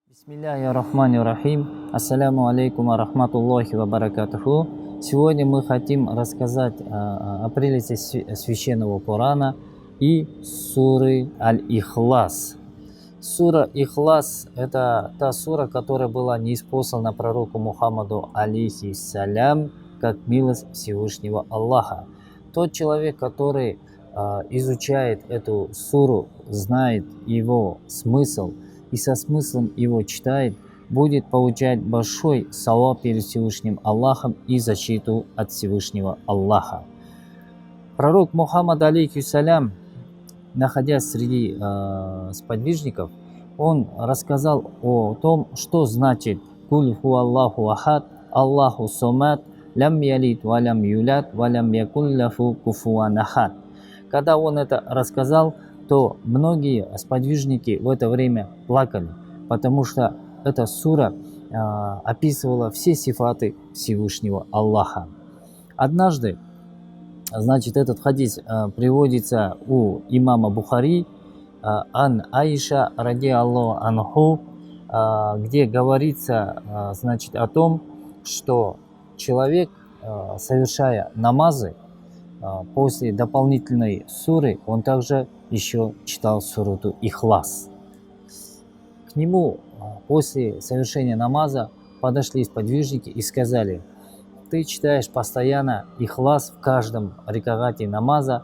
Бисмилляхи-рахмани-рахим. Ассаляму алейкум ва рахматуллахи ва баракатуху. Сегодня мы хотим рассказать о прелести священного Корана и суры Аль-Ихлас. Сура Ихлас – это та сура, которая была ниспослана пророку Мухаммаду алейхиссалям как милость Всевышнего Аллаха. Тот человек, который изучает эту суру, знает его смысл и со смыслом его читает, будет получать большой саваб перед Всевышним Аллахом и защиту от Всевышнего Аллаха. Пророк Мухаммад алейхиссалям, находясь среди сподвижников, он рассказал о том, что значит «Куль ху Аллаху ахад, Аллаху сомат, лям ялид ва лям юлят, ва лям якун лаху куфуан ахад». Когда он это рассказал, то многие сподвижники в это время плакали, потому что эта сура описывала все сифаты Всевышнего Аллаха. Однажды, значит, этот хадис приводится у имама Бухари, ан Аиша ради Аллаху анху, где говорится, значит, о том, что человек, совершая намазы, после дополнительной суры он также еще читал сурату Ихлас. К нему после совершения намаза подошли сподвижники и сказали: ты читаешь постоянно Ихлас в каждом рикагате намаза,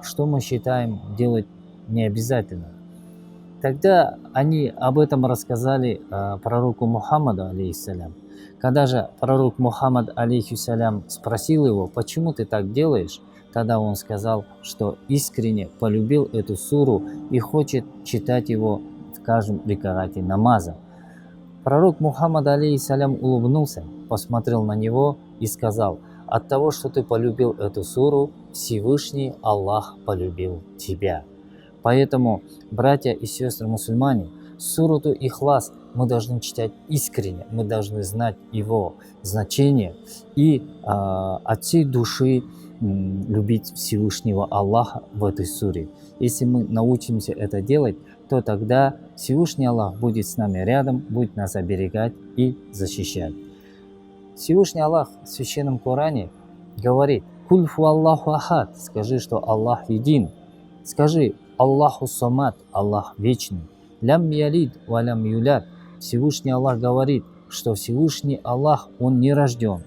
что мы считаем делать не обязательно. Тогда они об этом рассказали пророку Мухаммаду алейхиссалям. Когда же пророк Мухаммад алейхиссалям спросил его, почему ты так делаешь, тогда он сказал, что искренне полюбил эту суру и хочет читать его в каждом рикагате намаза. Пророк Мухаммад алейхиссалям улыбнулся, посмотрел на него и сказал: от того, что ты полюбил эту суру, Всевышний Аллах полюбил тебя. Поэтому, братья и сестры мусульмане, сурату Ихлас мы должны читать искренне, мы должны знать его значение и от всей души любить Всевышнего Аллаха в этой суре. Если мы научимся это делать, то тогда Всевышний Аллах будет с нами рядом, будет нас оберегать и защищать. Всевышний Аллах в Священном Коране говорит: «Куль фу Аллаху ахад», скажи, что Аллах един. Скажи: Аллаху самат, Аллах вечный. Лям ялид ва лям юлят. Всевышний Аллах говорит, что Всевышний Аллах, Он не рожден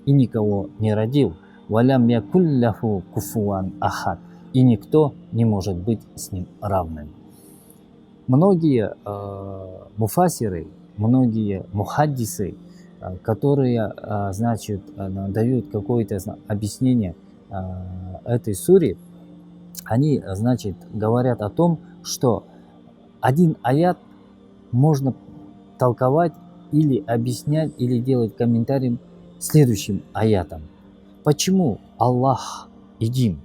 и никого не родил. Ва лям якун лаху куфуан ахад. И никто не может быть с ним равным. Многие муфасиры, многие мухаддисы, которые, значит, дают какое-то объяснение этой суре, они, значит, говорят о том, что один аят можно толковать или объяснять, или делать комментарием следующим аятом. Почему Аллах един?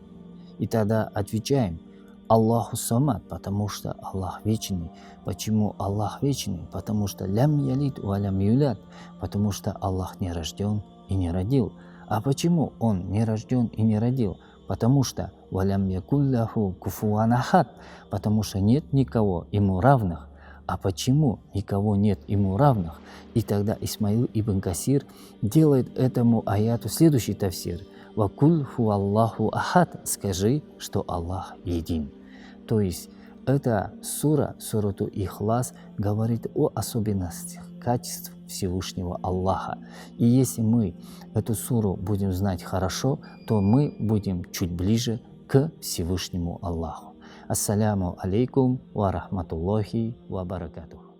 И тогда отвечаем: Аллаху самат, потому что Аллах вечный. Почему Аллах вечный? Потому что лям ялид ва лям юлят, потому что Аллах не рожден и не родил. А почему Он не рожден и не родил? Потому что валям якулляху куфуан ахад, потому что нет никого ему равных. А почему никого нет ему равных? И тогда Исмаил ибн Касир делает этому аяту следующий тафсир: вакуль ху Аллаху ахад, скажи, что Аллах един. То есть эта сура, сурату Ихлас, говорит о особенностях качеств Всевышнего Аллаха. И если мы эту суру будем знать хорошо, то мы будем чуть ближе к Всевышнему Аллаху. Ассаляму алейкум ва рахматуллахи ва баракатуху.